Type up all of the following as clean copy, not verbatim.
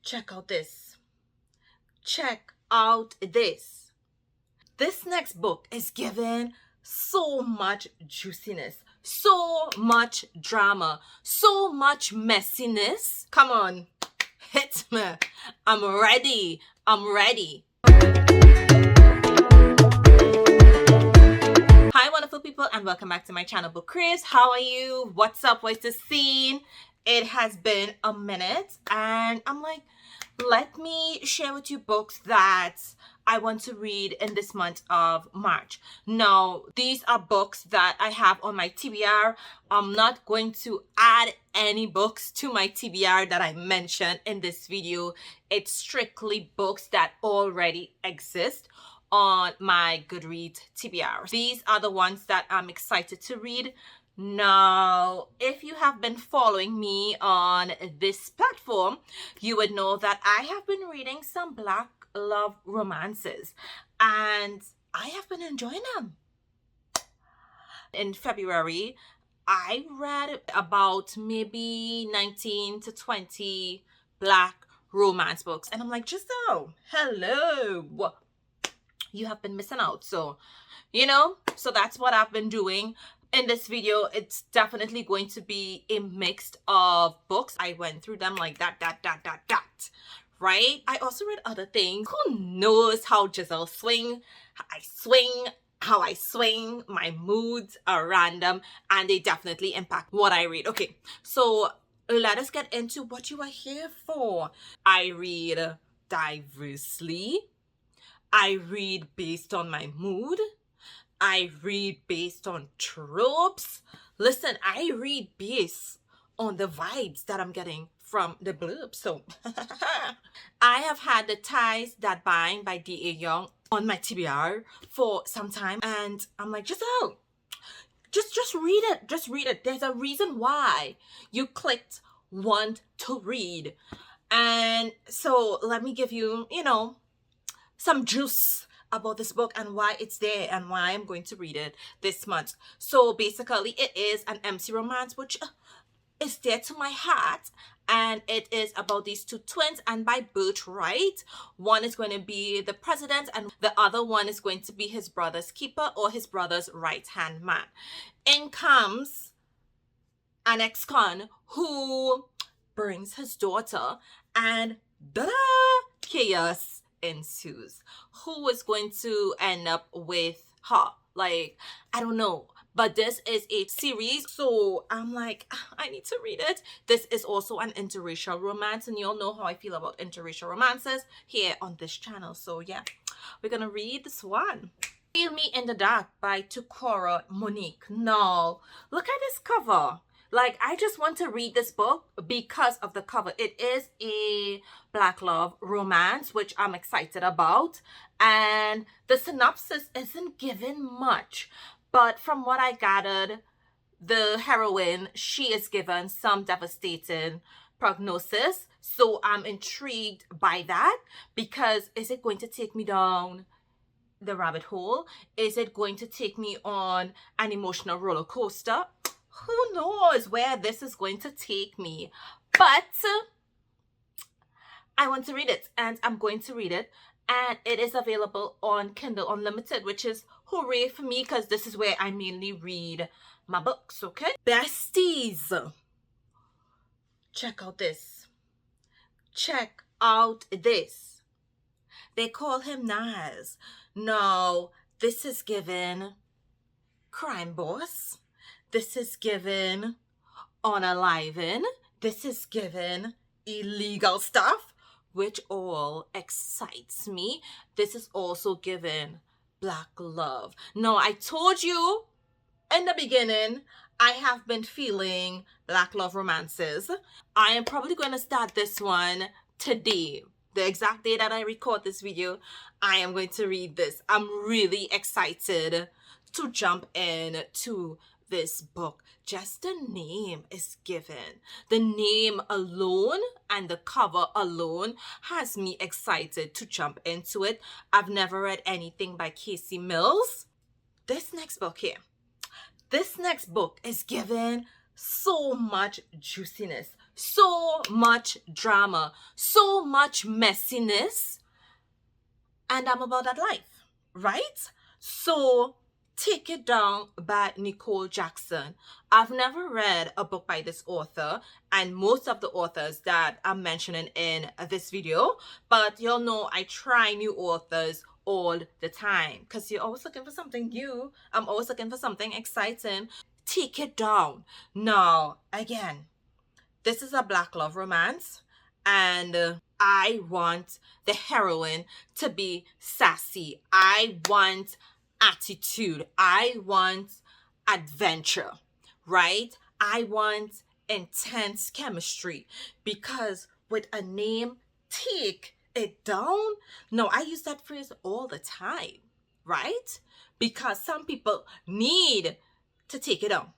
check out this. Check out this. This next book is given so much juiciness, so much drama, so much messiness. Come on, hit me. I'm ready. I'm ready. Hi, wonderful people, and welcome back to my channel, Book Craves. How are you? What's up? What's the scene? It has been a minute, and I'm like, let me share with you books that I want to read in this month of March. Now, these are books that I have on my TBR. I'm not going to add any books to my TBR that I mentioned in this video. It's strictly books that already exist on my Goodreads TBR. These are the ones that I'm excited to read. Now, if you have been following me on this platform, you would know that I have been reading some Black love romances, and I have been enjoying them. In February, I read about maybe 19 to 20 Black romance books, and I'm like, Giselle, hello, you have been missing out. So, so that's what I've been doing. In this video, it's definitely going to be a mix of books. I went through them like that, right? I also read other things. Who knows how Giselle swing? How I swing. My moods are random, and they definitely impact what I read. Okay, so let us get into what you are here for. I read diversely. I read based on my mood. I read based on tropes. Listen, I read based on the vibes that I'm getting from the blurb. So I have had The Ties That Bind by D.A. Young on my TBR for some time, and I'm like, Giselle, just read it. Just read it. There's a reason why you clicked want to read. And so let me give you, some juice about this book and why it's there and why I'm going to read it this month. So basically, it is an MC romance, which is dear to my heart, and it is about these two twins and by birth Wright. One is going to be the president, and the other one is going to be his brother's keeper or his brother's right-hand man. In comes an ex-con who brings his daughter, and da-da, chaos ensues. Who is going to end up with her? Like, I don't know. But this is a series, so I'm like, I need to read it. This is also an interracial romance, and you all know how I feel about interracial romances here on this channel. So yeah, we're gonna read this one. Feel Me in the Dark by Tucora, Monique. Now, look at this cover. Like, I just want to read this book because of the cover. It is a Black love romance, which I'm excited about. And the synopsis isn't given much. But from what I gathered, the heroine, she is given some devastating prognosis. So I'm intrigued by that, because is it going to take me down the rabbit hole? Is it going to take me on an emotional roller coaster? Who knows where this is going to take me, but I want to read it, and I'm going to read it, and it is available on Kindle Unlimited, which is hooray for me, because this is where I mainly read my books. Okay, besties, check out this. Check out this. They call him Nas. No, this is given crime boss. This is given unaliven. This is given illegal stuff, which all excites me. This is also given Black love. No, I told you in the beginning, I have been feeling Black love romances. I am probably going to start this one today. The exact day that I record this video, I am going to read this. I'm really excited to jump into this book. Just the name is given. The name alone and the cover alone has me excited to jump into it. I've never read anything by Casey Mills. This next book is given so much juiciness, so much drama, so much messiness, and I'm about that life, right? So, Take It Down by Nicole Jackson. I've never read a book by this author, and most of the authors that I'm mentioning in this video, but you'll know I try new authors all the time because you're always looking for something new. I'm always looking for something exciting. Take It Down. Now, again, this is a Black love romance, and I want the heroine to be sassy. I want attitude. I want adventure, right? I want intense chemistry because with a name, Take It Down. No, I use that phrase all the time, right? Because some people need to take it down.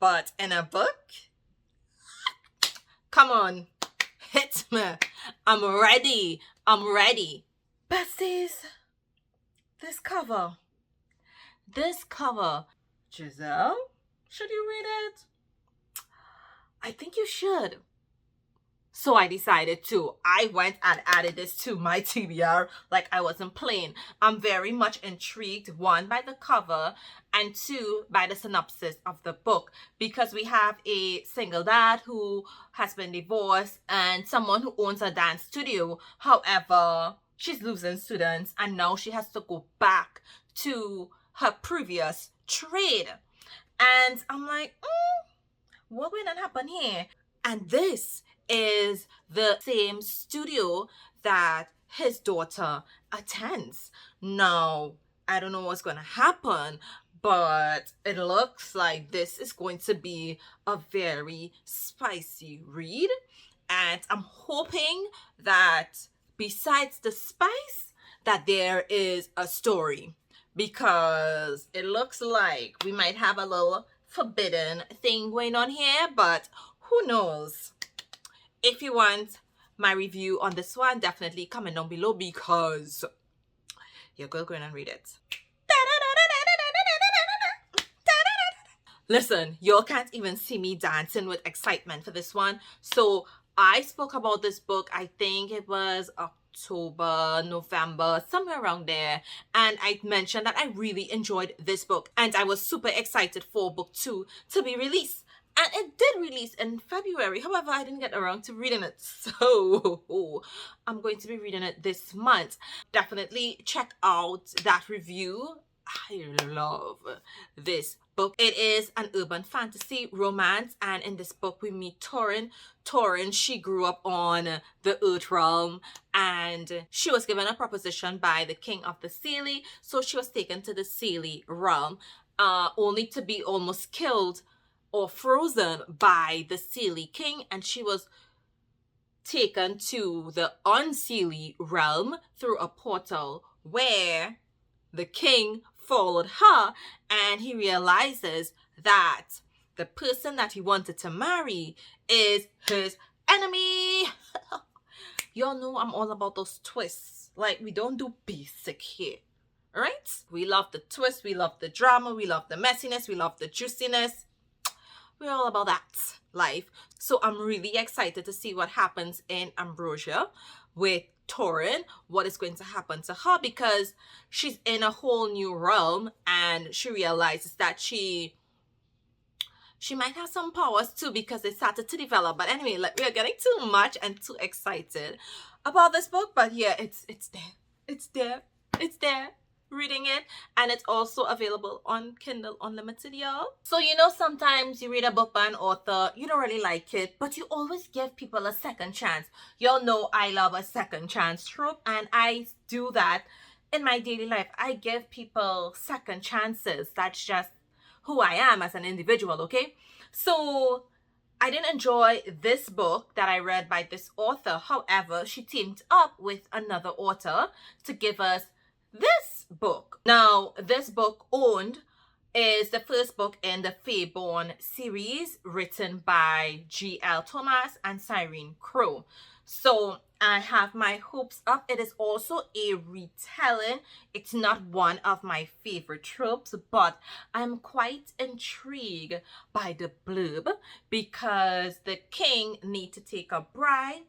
But in a book, come on, hit me. I'm ready. I'm ready. Besties, this cover. Giselle, should you read it? I think you should. So I decided to. I went and added this to my TBR like I wasn't playing. I'm very much intrigued, one, by the cover, and two, by the synopsis of the book, because we have a single dad who has been divorced and someone who owns a dance studio. However, she's losing students and now she has to go back to her previous trade. And I'm like, what will happen here? And this is the same studio that his daughter attends. Now, I don't know what's going to happen, but it looks like this is going to be a very spicy read. And I'm hoping that besides the spice, that there is a story, because it looks like we might have a little forbidden thing going on here, but who knows? If you want my review on this one, definitely comment down below because your girl going and read it. Listen, y'all can't even see me dancing with excitement for this one. So I spoke about this book, I think it was October, November, somewhere around there, and I mentioned that I really enjoyed this book and I was super excited for book 2 to be released. And it did release in February. However, I didn't get around to reading it. So I'm going to be reading it this month. Definitely check out that review. I love this book. It is an urban fantasy romance. And in this book, we meet Torin. Torin, she grew up on the Earth realm. And she was given a proposition by the king of the Seelie. So she was taken to the Seelie realm, only to be almost killed or frozen by the Seelie king, and she was taken to the Unseelie realm through a portal where the king followed her, and he realizes that the person that he wanted to marry is his enemy. Y'all know I'm all about those twists. Like, we don't do basic here, right? We love the twist, we love the drama, we love the messiness, we love the juiciness. We're all about that life. So I'm really excited to see what happens in Ambrosia with Torin, what is going to happen to her, because she's in a whole new realm and she realizes that she might have some powers too, because they started to develop. But anyway, like, we are getting too much and too excited about this book. But yeah, it's there. Reading it, and it's also available on Kindle Unlimited, y'all. So you know, sometimes you read a book by an author, you don't really like it, but you always give people a second chance. Y'all know I love a second chance trope, and I do that in my daily life. I give people second chances. That's just who I am as an individual, okay? So I didn't enjoy this book that I read by this author. However, she teamed up with another author to give us this book. Now, this book, Owned, is the first book in the Fairborn series, written by G.L. Tomas and Siren. So I have my hopes up. It is also a retelling. It's not one of my favorite tropes, but I'm quite intrigued by the blurb because the king needs to take a bride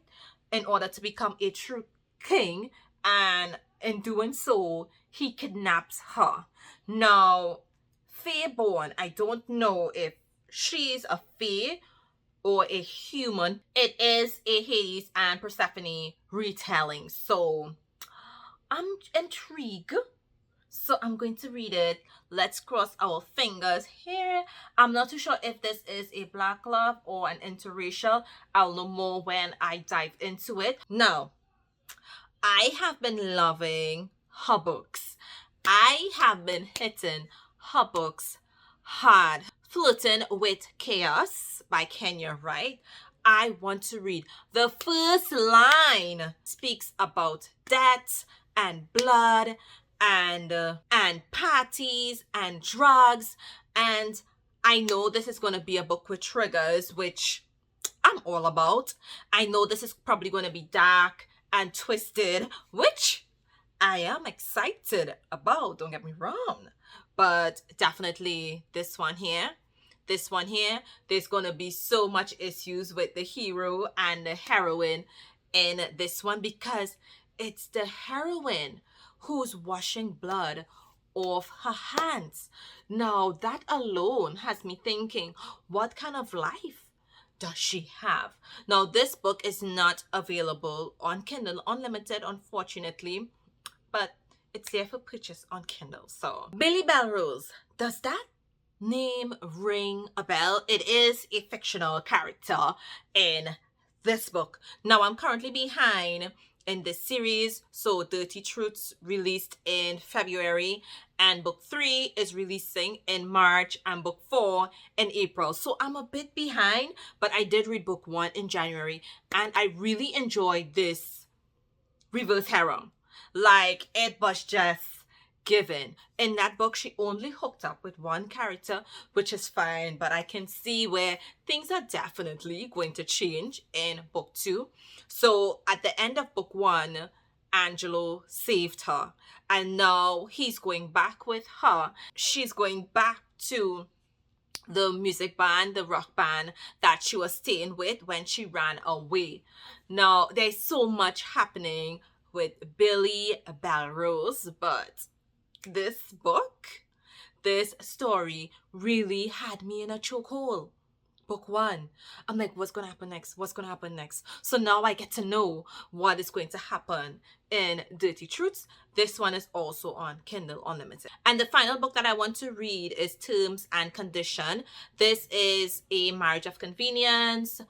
in order to become a true king, and in doing so, he kidnaps her. Now, Fae-born, I don't know if she's a Fae or a human. It is a Hades and Persephone retelling, so I'm intrigued. So I'm going to read it. Let's cross our fingers here. I'm not too sure if this is a black love or an interracial. I'll know more when I dive into it. Now, I have been loving her books. I have been hitting her books hard. Flirting with Chaos by Kenya Wright. I want to read. The first line speaks about death and blood and parties and drugs, and I know this is going to be a book with triggers, which I'm all about. I know this is probably going to be dark and twisted, which I am excited about, don't get me wrong. But definitely this one here, there's gonna be so much issues with the hero and the heroine in this one, because it's the heroine who's washing blood off her hands. Now that alone has me thinking, what kind of life does she have? Now this book is not available on Kindle Unlimited, unfortunately, but it's there for purchase on Kindle. So Billy Belrose, does that name ring a bell? It is a fictional character in this book. Now I'm currently behind in this series, so Dirty Truths released in February and book 3 is releasing in March and book 4 in April, so I'm a bit behind, but I did read book 1 in January and I really enjoyed this reverse harem. Like, it was just given. In that book, she only hooked up with one character, which is fine, but I can see where things are definitely going to change in book 2. So at the end of book 1, Angelo saved her, and now he's going back with her. She's going back to the music band, the rock band that she was staying with when she ran away. Now there's so much happening with Billy Belrose, but this book, this story really had me in a chokehold. Book 1, I'm like, what's gonna happen next? What's gonna happen next? So now I get to know what is going to happen in Dirty Truths. This one is also on Kindle Unlimited. And the final book that I want to read is Terms and Condition. This is a marriage of convenience,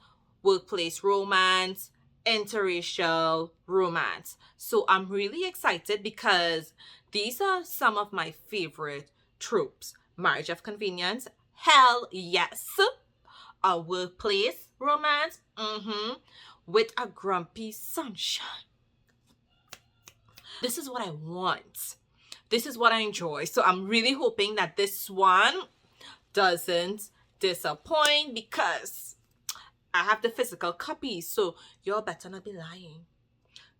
workplace romance, interracial romance. So I'm really excited because these are some of my favorite tropes. Marriage of convenience, hell yes. A workplace romance, with a grumpy sunshine. This is what I want. This is what I enjoy. So I'm really hoping that this one doesn't disappoint, because I have the physical copy, so y'all better not be lying.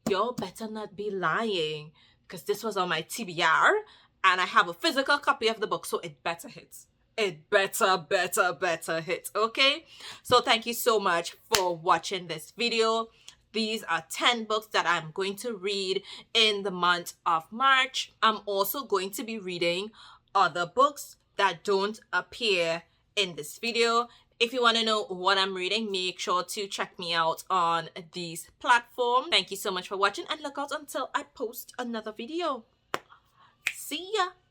Y'all better not be lying, because this was on my TBR and I have a physical copy of the book, so it better hit. It better hit, okay? So thank you so much for watching this video. These are 10 books that I'm going to read in the month of March. I'm also going to be reading other books that don't appear in this video. If you want to know what I'm reading, make sure to check me out on these platforms. Thank you so much for watching, and look out until I post another video. See ya!